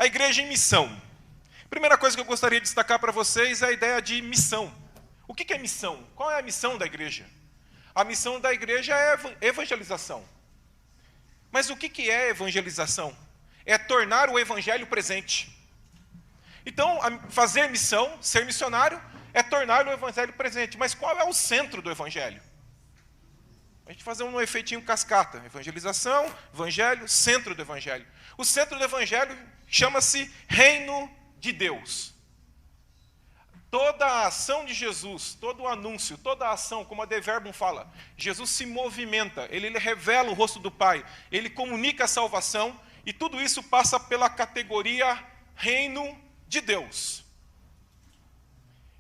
A igreja em missão. Primeira coisa que eu gostaria de destacar para vocês é a ideia de missão. O que é missão? Qual é a missão da igreja? A missão da igreja é evangelização. Mas o que é evangelização? É tornar o evangelho presente. Então, fazer missão, ser missionário, é tornar o evangelho presente. Mas qual é o centro do evangelho? A gente fazer um efeitinho cascata. Evangelização, evangelho, centro do evangelho. O centro do evangelho chama-se reino de Deus. Toda a ação de Jesus, todo o anúncio, toda a ação, como a De Verbum fala, Jesus se movimenta, ele revela o rosto do Pai, ele comunica a salvação, e tudo isso passa pela categoria reino de Deus.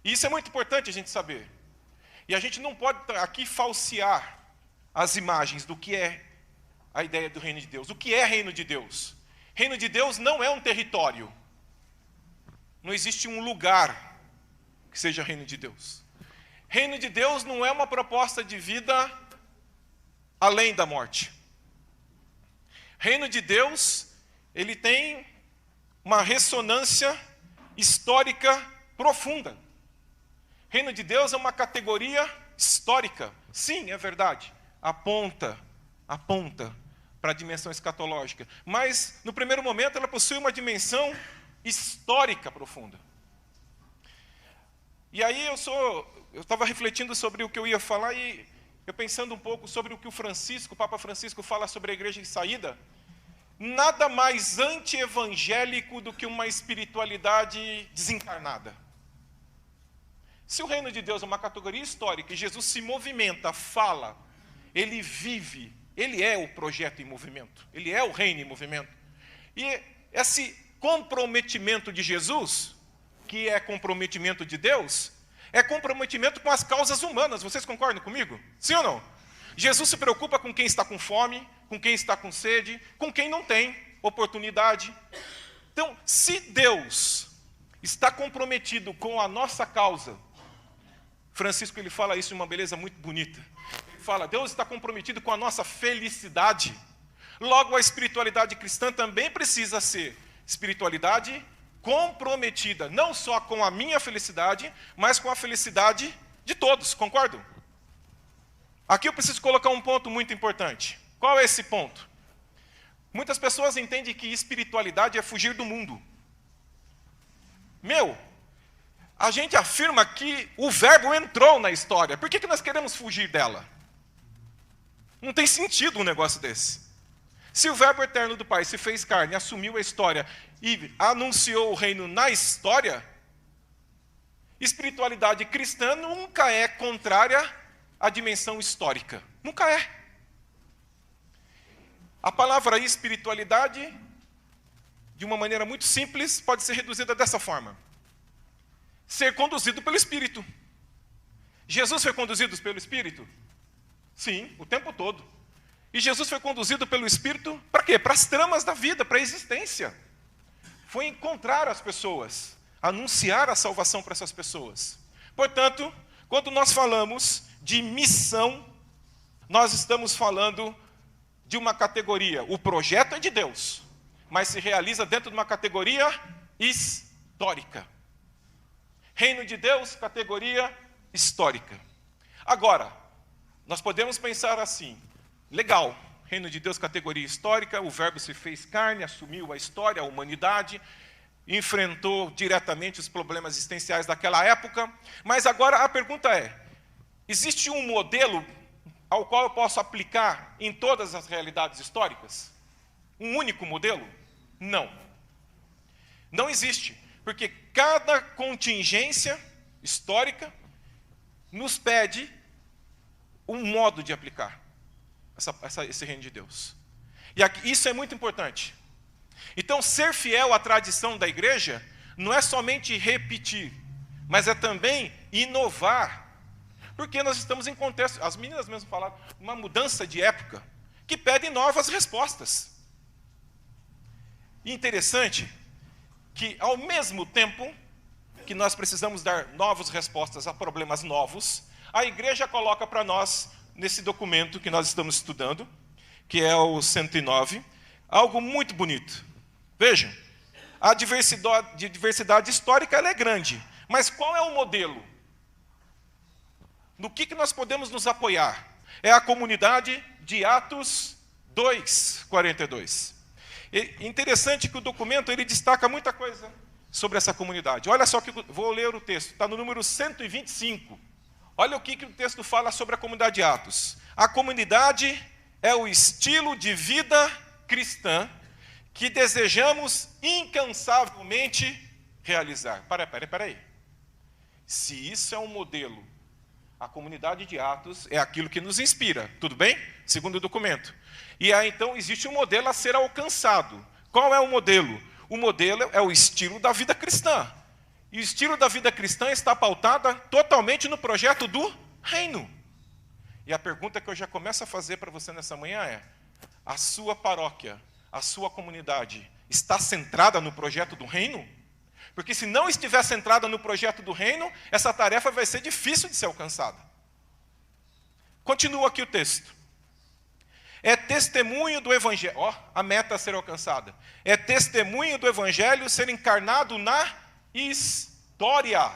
E isso é muito importante a gente saber. E a gente não pode aqui falsear as imagens do que é a ideia do reino de Deus. O que é reino de Deus? Reino de Deus não é um território. Não existe um lugar que seja reino de Deus. Reino de Deus não é uma proposta de vida além da morte. Reino de Deus, ele tem uma ressonância histórica profunda. Reino de Deus é uma categoria histórica. Sim, é verdade. Aponta para a dimensão escatológica. Mas, no primeiro momento, ela possui uma dimensão histórica profunda. E aí eu estava refletindo sobre o que eu ia falar e eu pensando um pouco sobre o que o Papa Francisco fala sobre a igreja em saída. Nada mais anti-evangélico do que uma espiritualidade desencarnada. Se o reino de Deus é uma categoria histórica e Jesus se movimenta, fala, ele vive, ele é o projeto em movimento, ele é o reino em movimento. E esse comprometimento de Jesus, que é comprometimento de Deus, é comprometimento com as causas humanas. Vocês concordam comigo? Sim ou não? Jesus se preocupa com quem está com fome, com quem está com sede, com quem não tem oportunidade. Então, se Deus está comprometido com a nossa causa, Francisco ele fala isso de uma beleza muito bonita. Ele fala, Deus está comprometido com a nossa felicidade. Logo, a espiritualidade cristã também precisa ser espiritualidade comprometida, não só com a minha felicidade, mas com a felicidade de todos, concordam? Aqui eu preciso colocar um ponto muito importante. Qual é esse ponto? Muitas pessoas entendem que espiritualidade é fugir do mundo. A gente afirma que o verbo entrou na história. Por que nós queremos fugir dela? Não tem sentido um negócio desse. Se o verbo eterno do Pai se fez carne, assumiu a história e anunciou o reino na história, espiritualidade cristã nunca é contrária à dimensão histórica. Nunca é. A palavra espiritualidade, de uma maneira muito simples, pode ser reduzida dessa forma. Ser conduzido pelo Espírito. Jesus foi conduzido pelo Espírito? Sim, o tempo todo. E Jesus foi conduzido pelo Espírito para quê? Para as tramas da vida, para a existência. Foi encontrar as pessoas, anunciar a salvação para essas pessoas. Portanto, quando nós falamos de missão, nós estamos falando de uma categoria. O projeto é de Deus, mas se realiza dentro de uma categoria histórica. Reino de Deus, categoria histórica. Agora, nós podemos pensar assim, legal, reino de Deus, categoria histórica, o verbo se fez carne, assumiu a história, a humanidade, enfrentou diretamente os problemas existenciais daquela época, mas agora a pergunta é, existe um modelo ao qual eu posso aplicar em todas as realidades históricas? Um único modelo? Não. Não existe, porque cada contingência histórica nos pede um modo de aplicar esse reino de Deus. E aqui, isso é muito importante. Então, ser fiel à tradição da igreja não é somente repetir, mas é também inovar. Porque nós estamos em contexto, as meninas mesmo falaram, uma mudança de época, que pede novas respostas. E interessante que, ao mesmo tempo que nós precisamos dar novas respostas a problemas novos, a igreja coloca para nós, nesse documento que nós estamos estudando, que é o 109, algo muito bonito. Vejam, a diversidade histórica ela é grande. Mas qual é o modelo? No que nós podemos nos apoiar? É a comunidade de Atos 2:42. Interessante que o documento ele destaca muita coisa sobre essa comunidade. Olha só, que vou ler o texto, está no número 125. Olha o que o texto fala sobre a comunidade de Atos. A comunidade é o estilo de vida cristã que desejamos incansavelmente realizar. Para aí. Se isso é um modelo, a comunidade de Atos é aquilo que nos inspira, tudo bem? Segundo o documento. E aí, então, existe um modelo a ser alcançado. Qual é o modelo? O modelo é o estilo da vida cristã. E o estilo da vida cristã está pautada totalmente no projeto do reino. E a pergunta que eu já começo a fazer para você nessa manhã é: a sua paróquia, a sua comunidade, está centrada no projeto do reino? Porque se não estiver centrada no projeto do reino, essa tarefa vai ser difícil de ser alcançada. Continua aqui o texto. É testemunho do Evangelho, a meta a ser alcançada. É testemunho do Evangelho ser encarnado na história.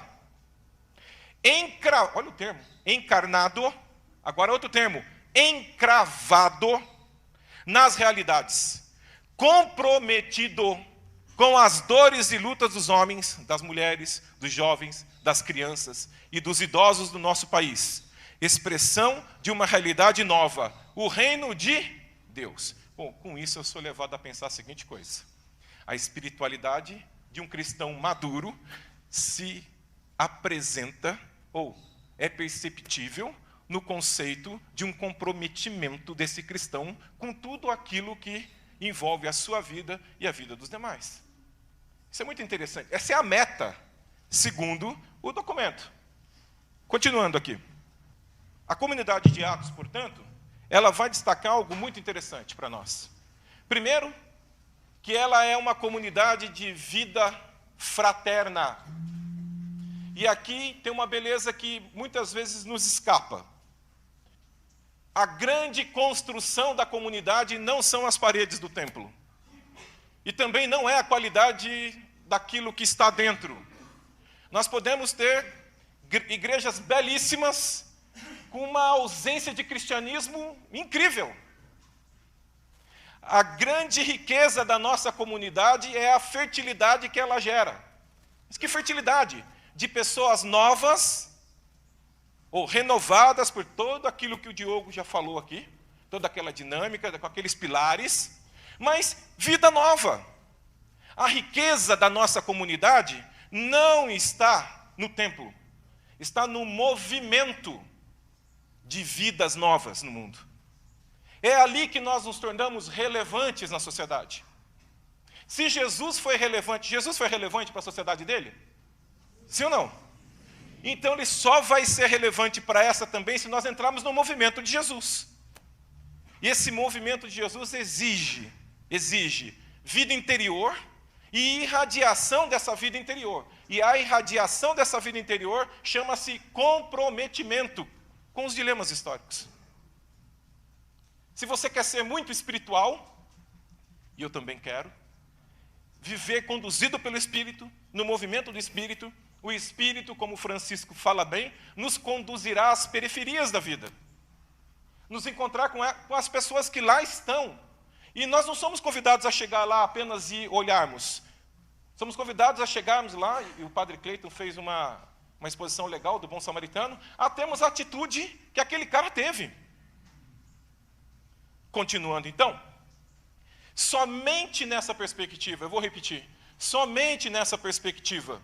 Olha o termo, encarnado, agora outro termo, encravado nas realidades, comprometido com as dores e lutas dos homens, das mulheres, dos jovens, das crianças e dos idosos do nosso país. Expressão de uma realidade nova, o reino de Deus. Bom, com isso eu sou levado a pensar a seguinte coisa: a espiritualidade de um cristão maduro se apresenta, ou é perceptível, no conceito de um comprometimento desse cristão com tudo aquilo que envolve a sua vida e a vida dos demais. Isso é muito interessante. Essa é a meta, segundo o documento. Continuando aqui. A comunidade de Atos, portanto, ela vai destacar algo muito interessante para nós. Primeiro, que ela é uma comunidade de vida fraterna. E aqui tem uma beleza que muitas vezes nos escapa. A grande construção da comunidade não são as paredes do templo. E também não é a qualidade daquilo que está dentro. Nós podemos ter igrejas belíssimas, com uma ausência de cristianismo incrível. A grande riqueza da nossa comunidade é a fertilidade que ela gera. Mas que fertilidade? De pessoas novas, ou renovadas por tudo aquilo que o Diogo já falou aqui, toda aquela dinâmica, com aqueles pilares, mas vida nova. A riqueza da nossa comunidade não está no templo, está no movimento de vidas novas no mundo. É ali que nós nos tornamos relevantes na sociedade. Se Jesus foi relevante para a sociedade dele? Sim ou não? Então ele só vai ser relevante para essa também se nós entrarmos no movimento de Jesus. E esse movimento de Jesus exige vida interior e irradiação dessa vida interior. E a irradiação dessa vida interior chama-se comprometimento com os dilemas históricos. Se você quer ser muito espiritual, e eu também quero, viver conduzido pelo Espírito, no movimento do Espírito, o Espírito, como Francisco fala bem, nos conduzirá às periferias da vida. Nos encontrar com as pessoas que lá estão. E nós não somos convidados a chegar lá apenas e olharmos. Somos convidados a chegarmos lá, e o padre Cleiton fez uma exposição legal do Bom Samaritano, a termos a atitude que aquele cara teve. Continuando então, somente nessa perspectiva, eu vou repetir, somente nessa perspectiva,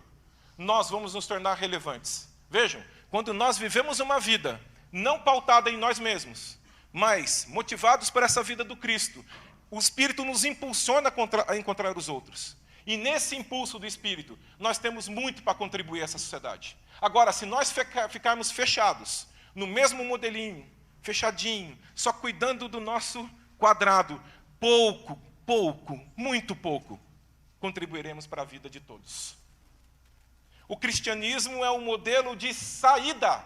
nós vamos nos tornar relevantes. Vejam, quando nós vivemos uma vida não pautada em nós mesmos, mas motivados por essa vida do Cristo, o Espírito nos impulsiona a encontrar os outros. E nesse impulso do Espírito, nós temos muito para contribuir a essa sociedade. Agora, se nós ficarmos fechados, no mesmo modelinho, fechadinho, só cuidando do nosso quadrado, muito pouco, contribuiremos para a vida de todos. O cristianismo é um modelo de saída.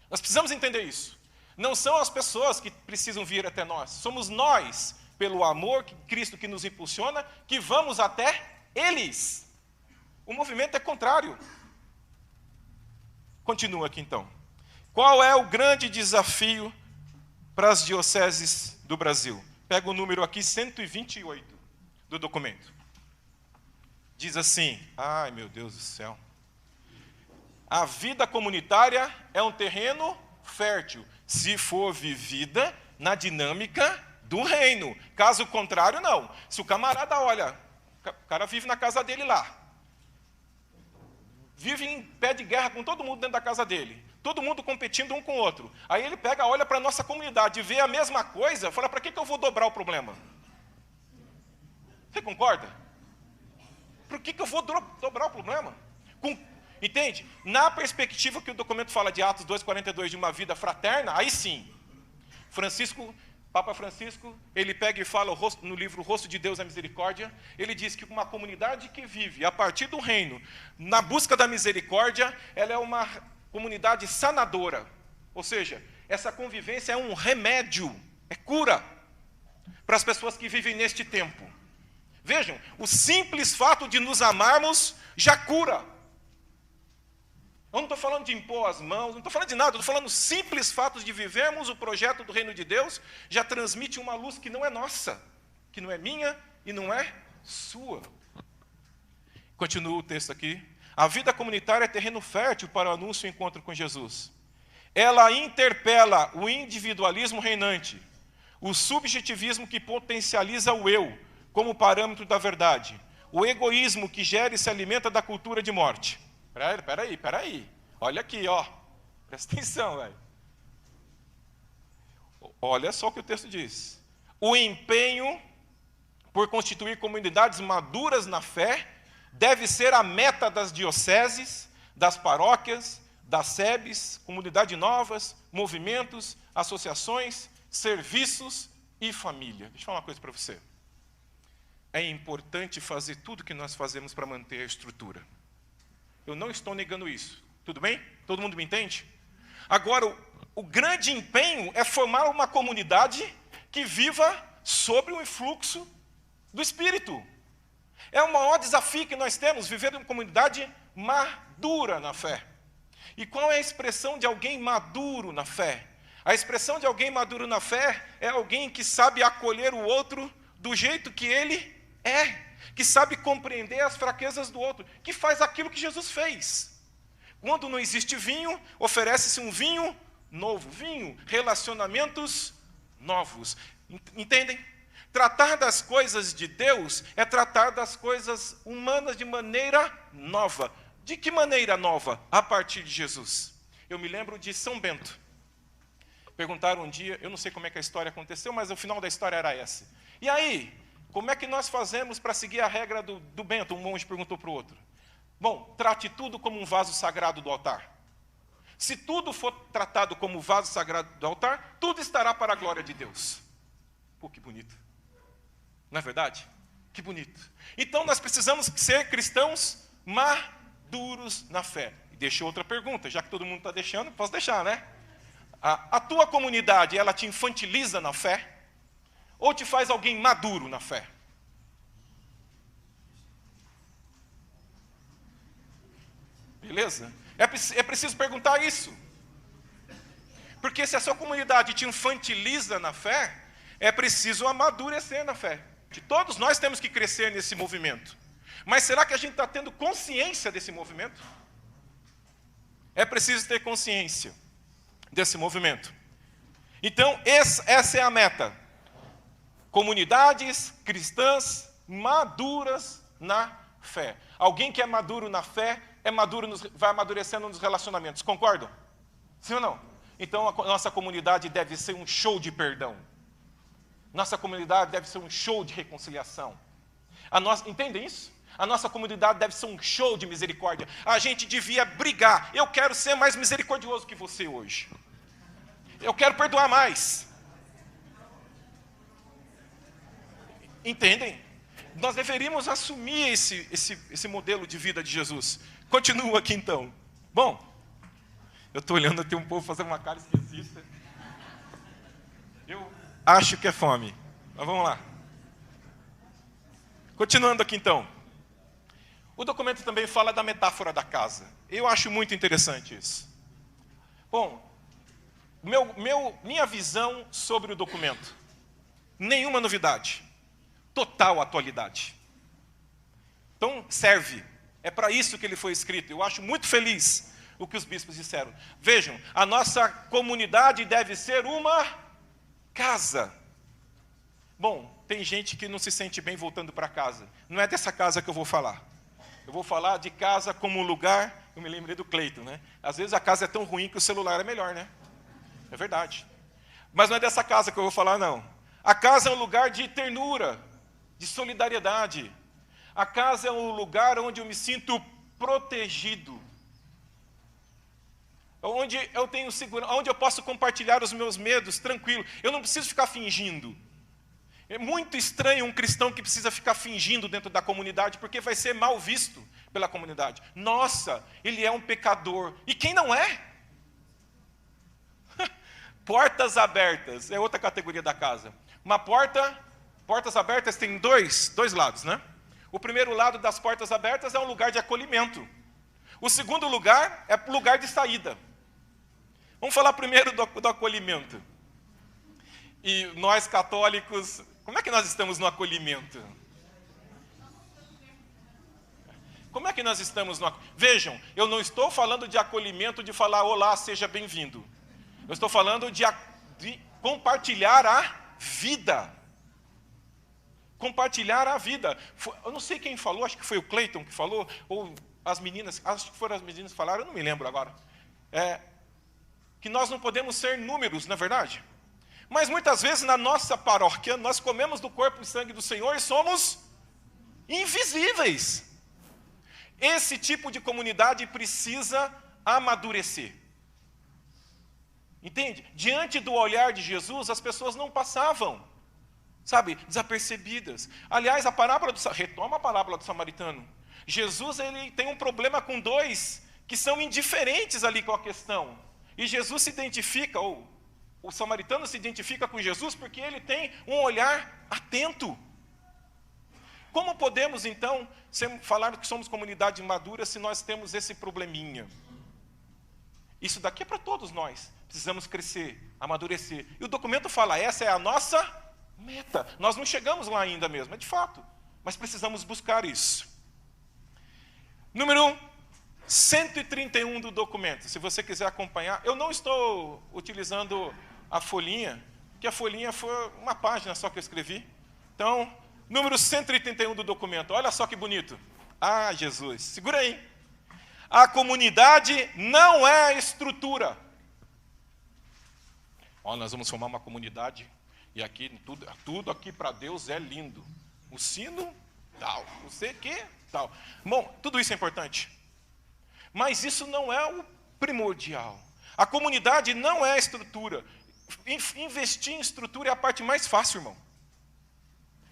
Nós precisamos entender isso. Não são as pessoas que precisam vir até nós, somos nós pelo amor que Cristo que nos impulsiona, que vamos até eles. O movimento é contrário. Continua aqui então. Qual é o grande desafio para as dioceses do Brasil? Pega o número aqui, 128 do documento. Diz assim, ai meu Deus do céu. A vida comunitária é um terreno fértil, se for vivida na dinâmica do reino. Caso contrário, não. Se o camarada olha, o cara vive na casa dele lá, vive em pé de guerra com todo mundo dentro da casa dele, todo mundo competindo um com o outro. Aí ele pega, olha para a nossa comunidade, vê a mesma coisa, fala, para que eu vou dobrar o problema? Você concorda? Por que eu vou dobrar o problema? Entende? Na perspectiva que o documento fala de Atos 2,42, de uma vida fraterna, aí sim, Papa Francisco, ele pega e fala no livro O Rosto de Deus, a Misericórdia, ele diz que uma comunidade que vive a partir do reino, na busca da misericórdia, ela é uma comunidade sanadora. Ou seja, essa convivência é um remédio, é cura para as pessoas que vivem neste tempo. Vejam, o simples fato de nos amarmos já cura. Eu não estou falando de impor as mãos, não estou falando de nada, estou falando simples fatos de vivermos o projeto do reino de Deus, já transmite uma luz que não é nossa, que não é minha e não é sua. Continua o texto aqui. A vida comunitária é terreno fértil para o anúncio e o encontro com Jesus. Ela interpela o individualismo reinante, o subjetivismo que potencializa o eu como parâmetro da verdade, o egoísmo que gera e se alimenta da cultura de morte. Peraí. Olha aqui, ó. Presta atenção, velho. Olha só o que o texto diz. O empenho por constituir comunidades maduras na fé deve ser a meta das dioceses, das paróquias, das SEBs, comunidades novas, movimentos, associações, serviços e família. Deixa eu falar uma coisa para você. É importante fazer tudo que nós fazemos para manter a estrutura. Eu não estou negando isso. Tudo bem? Todo mundo me entende? Agora, o grande empenho é formar uma comunidade que viva sobre o influxo do Espírito. É o maior desafio que nós temos, viver em uma comunidade madura na fé. E qual é a expressão de alguém maduro na fé? A expressão de alguém maduro na fé é alguém que sabe acolher o outro do jeito que ele é, que sabe compreender as fraquezas do outro, que faz aquilo que Jesus fez. Quando não existe vinho, oferece-se um vinho novo. Vinho, relacionamentos novos. Entendem? Tratar das coisas de Deus é tratar das coisas humanas de maneira nova. De que maneira nova? A partir de Jesus. Eu me lembro de São Bento. Perguntaram um dia, eu não sei como é que a história aconteceu, mas o final da história era essa. E aí, como é que nós fazemos para seguir a regra do Bento? Um monge perguntou para o outro. Bom, trate tudo como um vaso sagrado do altar. Se tudo for tratado como vaso sagrado do altar, tudo estará para a glória de Deus. Pô, que bonito. Não é verdade? Que bonito. Então nós precisamos ser cristãos maduros na fé. E deixou outra pergunta, já que todo mundo está deixando, posso deixar, né? A tua comunidade, ela te infantiliza na fé? Ou te faz alguém maduro na fé? Beleza? É preciso perguntar isso. Porque se a sua comunidade te infantiliza na fé, é preciso amadurecer na fé. Que todos nós temos que crescer nesse movimento. Mas será que a gente está tendo consciência desse movimento? É preciso ter consciência desse movimento. Então, essa é a meta. Comunidades cristãs maduras na fé. Alguém que é maduro na fé, vai amadurecendo nos relacionamentos. Concordam? Sim ou não? Então, a nossa comunidade deve ser um show de perdão. Nossa comunidade deve ser um show de reconciliação. Entendem isso? A nossa comunidade deve ser um show de misericórdia. A gente devia brigar. Eu quero ser mais misericordioso que você hoje. Eu quero perdoar mais. Entendem? Nós deveríamos assumir esse modelo de vida de Jesus. Continua aqui então. Bom, eu estou olhando até um povo fazendo uma cara esquisita. Eu acho que é fome. Mas vamos lá. Continuando aqui então. O documento também fala da metáfora da casa. Eu acho muito interessante isso. Bom, minha visão sobre o documento. Nenhuma novidade. Total atualidade. Então, serve. É para isso que ele foi escrito. Eu acho muito feliz o que os bispos disseram. Vejam, a nossa comunidade deve ser uma casa. Bom, tem gente que não se sente bem voltando para casa. Não é dessa casa que eu vou falar. Eu vou falar de casa como lugar. Eu me lembrei do Cleiton, né? Às vezes a casa é tão ruim que o celular é melhor, né? É verdade. Mas não é dessa casa que eu vou falar, não. A casa é um lugar de ternura, de solidariedade. A casa é um lugar onde eu me sinto protegido. Onde eu tenho segurança, onde eu posso compartilhar os meus medos tranquilo. Eu não preciso ficar fingindo. É muito estranho um cristão que precisa ficar fingindo dentro da comunidade, porque vai ser mal visto pela comunidade. Nossa, ele é um pecador. E quem não é? Portas abertas, é outra categoria da casa. Uma portas abertas tem dois lados, né? O primeiro lado das portas abertas é um lugar de acolhimento. O segundo lugar é o lugar de saída. Vamos falar primeiro do acolhimento. E nós católicos, como é que nós estamos no acolhimento? Como é que nós estamos no acolhimento? Vejam, eu não estou falando de acolhimento de falar olá, seja bem-vindo. Eu estou falando de compartilhar a vida. Compartilhar a vida. Eu não sei quem falou, acho que foi o Cleiton que falou, ou as meninas, acho que foram as meninas que falaram, eu não me lembro agora. Que nós não podemos ser números, não é verdade? Mas muitas vezes na nossa paróquia, nós comemos do corpo e sangue do Senhor e somos invisíveis. Esse tipo de comunidade precisa amadurecer. Entende? Diante do olhar de Jesus, as pessoas não passavam, sabe, desapercebidas. Aliás, retoma a parábola do samaritano. Jesus, ele tem um problema com dois que são indiferentes ali com a questão. E Jesus se identifica, ou o samaritano se identifica com Jesus porque ele tem um olhar atento. Como podemos, então, falar que somos comunidade madura se nós temos esse probleminha? Isso daqui é para todos nós. Precisamos crescer, amadurecer. E o documento fala, essa é a nossa meta. Nós não chegamos lá ainda mesmo, é de fato. Mas precisamos buscar isso. Número 131 do documento. Se você quiser acompanhar, eu não estou utilizando a folhinha, porque a folhinha foi uma página só que eu escrevi. Então, número 131 do documento. Olha só que bonito. Ah, Jesus. Segura aí. A comunidade não é estrutura. Nós vamos formar uma comunidade e aqui tudo aqui para Deus é lindo. O sino, tal. Não sei o que, tal. Bom, tudo isso é importante. Mas isso não é o primordial. A comunidade não é estrutura. Investir em estrutura é a parte mais fácil, irmão.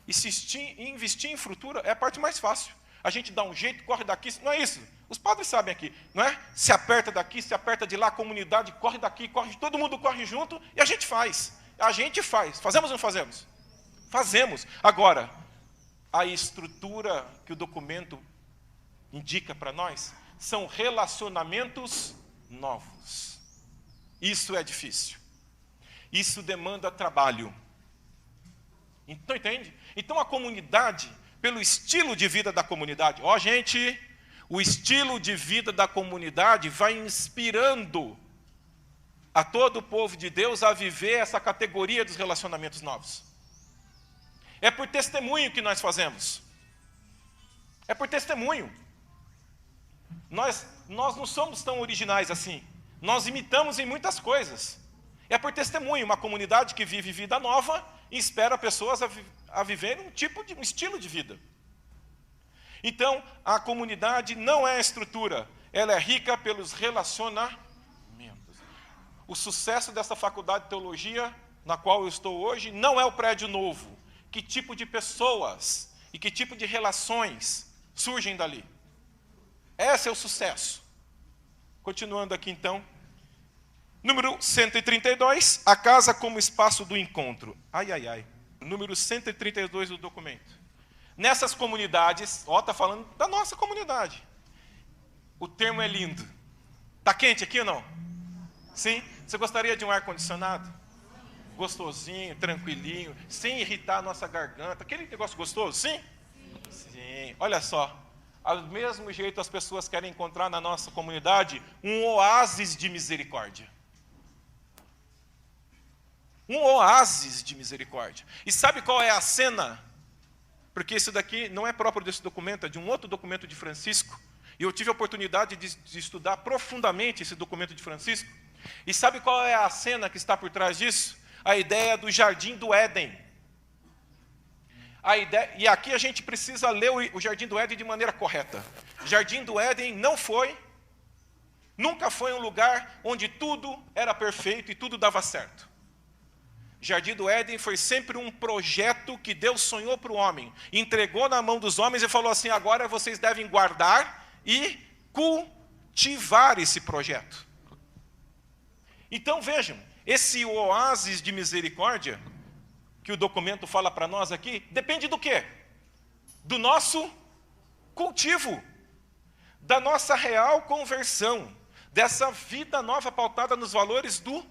Investir em estrutura é a parte mais fácil. A gente dá um jeito, corre daqui, não é isso. Os padres sabem aqui, não é? Se aperta daqui, se aperta de lá, a comunidade corre daqui, corre, todo mundo corre junto e a gente faz. A gente faz. Fazemos ou não fazemos? Fazemos. Agora, a estrutura que o documento indica para nós são relacionamentos novos. Isso é difícil. Isso demanda trabalho. Então, entende? Então, a comunidade, pelo estilo de vida da comunidade, gente, o estilo de vida da comunidade vai inspirando a todo o povo de Deus a viver essa categoria dos relacionamentos novos. É por testemunho que nós fazemos. É por testemunho. Nós não somos tão originais assim. Nós imitamos em muitas coisas. É por testemunho. Uma comunidade que vive vida nova e espera pessoas a viver um estilo de vida. Então, a comunidade não é estrutura. Ela é rica pelos relacionamentos. O sucesso dessa faculdade de teologia, na qual eu estou hoje, não é o prédio novo. Que tipo de pessoas e que tipo de relações surgem dali? Esse é o sucesso. Continuando aqui, então. Número 132, a casa como espaço do encontro. Ai, ai, ai. número 132 do documento. Nessas comunidades, está falando da nossa comunidade. O termo é lindo. Está quente aqui ou não? Sim? Você gostaria de um ar-condicionado? Gostosinho, tranquilinho, sem irritar a nossa garganta. Aquele negócio gostoso, sim? Sim. Olha só. Do mesmo jeito as pessoas querem encontrar na nossa comunidade um oásis de misericórdia. Um oásis de misericórdia. E sabe qual é a cena? Porque isso daqui não é próprio desse documento, é de um outro documento de Francisco. E eu tive a oportunidade de estudar profundamente esse documento de Francisco. E sabe qual é a cena que está por trás disso? A ideia do Jardim do Éden. E aqui a gente precisa ler o Jardim do Éden de maneira correta. Jardim do Éden nunca foi um lugar onde tudo era perfeito e tudo dava certo. Jardim do Éden foi sempre um projeto que Deus sonhou para o homem, entregou na mão dos homens e falou assim: agora vocês devem guardar e cultivar esse projeto. Então vejam, esse oásis de misericórdia que o documento fala para nós aqui, depende do quê? Do nosso cultivo, da nossa real conversão, dessa vida nova pautada nos valores do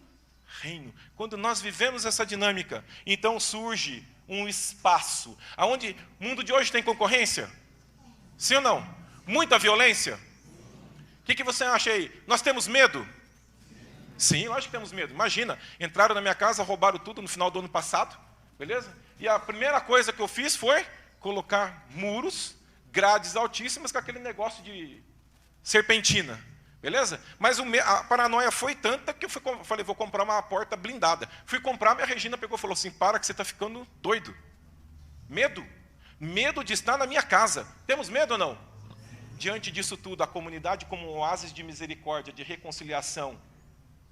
reino. Quando nós vivemos essa dinâmica, então surge um espaço, aonde o mundo de hoje tem concorrência? Sim ou não? Muita violência? O que você acha aí? Nós temos medo? Sim, lógico que temos medo. Imagina, entraram na minha casa, roubaram tudo no final do ano passado, beleza? E a primeira coisa que eu fiz foi colocar muros, grades altíssimas com aquele negócio de serpentina, beleza? Mas a paranoia foi tanta que eu falei, vou comprar uma porta blindada. Fui comprar, minha Regina pegou e falou assim: para que você está ficando doido. Medo. Medo de estar na minha casa. Temos medo ou não? Diante disso tudo, a comunidade como um oásis de misericórdia, de reconciliação,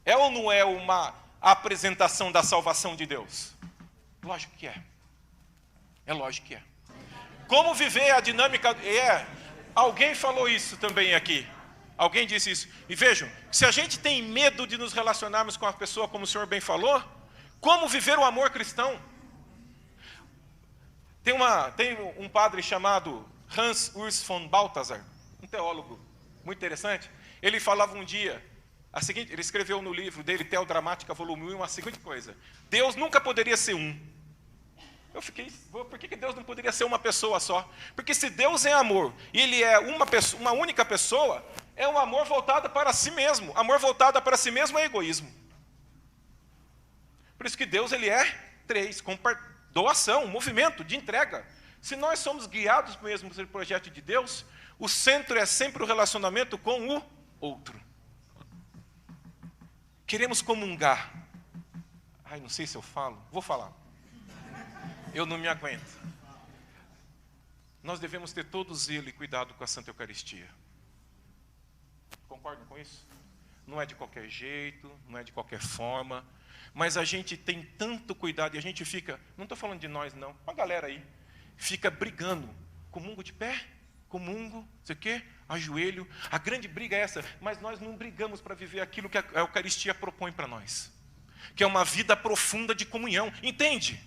é ou não é uma apresentação da salvação de Deus? Lógico que é. É lógico que é. Como viver a dinâmica? Alguém falou isso também aqui. Alguém disse isso. E vejam, se a gente tem medo de nos relacionarmos com a pessoa, como o senhor bem falou, como viver o amor cristão? Tem um padre chamado Hans Urs von Balthasar, um teólogo muito interessante. Ele falava um dia, ele escreveu no livro dele, Teodramática, volume 1, a seguinte coisa: Deus nunca poderia ser um. Eu fiquei, por que Deus não poderia ser uma pessoa só? Porque se Deus é amor, e Ele é uma única pessoa, é um amor voltado para si mesmo. Amor voltado para si mesmo é egoísmo. Por isso que Deus, Ele é três, doação, movimento de entrega. Se nós somos guiados mesmo pelo projeto de Deus, o centro é sempre o relacionamento com o outro. Queremos comungar. Não sei se eu falo. Vou falar. Eu não me aguento. Nós devemos ter todo zelo e cuidado com a Santa Eucaristia. Concordam com isso? Não é de qualquer jeito, não é de qualquer forma, mas a gente tem tanto cuidado e a gente fica, não estou falando de nós não, a galera aí, fica brigando, comungo de pé, comungo, não sei o quê, ajoelho. A grande briga é essa, mas nós não brigamos para viver aquilo que a Eucaristia propõe para nós, que é uma vida profunda de comunhão, entende?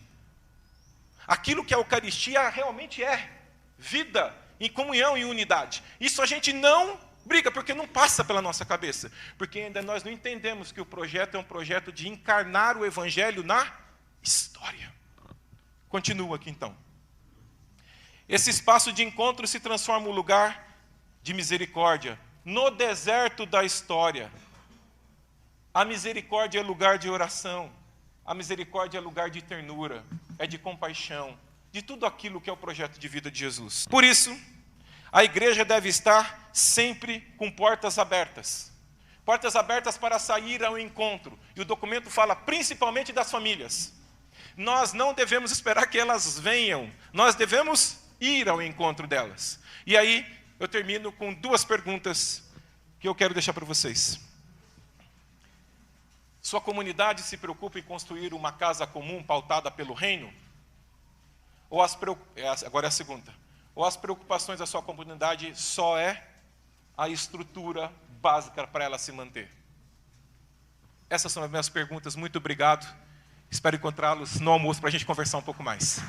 Aquilo que a Eucaristia realmente é, vida em comunhão e unidade. Isso a gente não briga, porque não passa pela nossa cabeça, porque ainda nós não entendemos que o projeto é um projeto de encarnar o Evangelho na história. Continua aqui então. Esse espaço de encontro se transforma em um lugar de misericórdia, no deserto da história. A misericórdia é lugar de oração, a misericórdia é lugar de ternura, é de compaixão, de tudo aquilo que é o projeto de vida de Jesus. Por isso, a igreja deve estar sempre com portas abertas para sair ao encontro. E o documento fala principalmente das famílias. Nós não devemos esperar que elas venham, nós devemos ir ao encontro delas. E aí, eu termino com duas perguntas que eu quero deixar para vocês. Sua comunidade se preocupa em construir uma casa comum pautada pelo reino? Agora é a segunda. Ou as preocupações da sua comunidade só é a estrutura básica para ela se manter? Essas são as minhas perguntas. Muito obrigado. Espero encontrá-los no almoço para a gente conversar um pouco mais.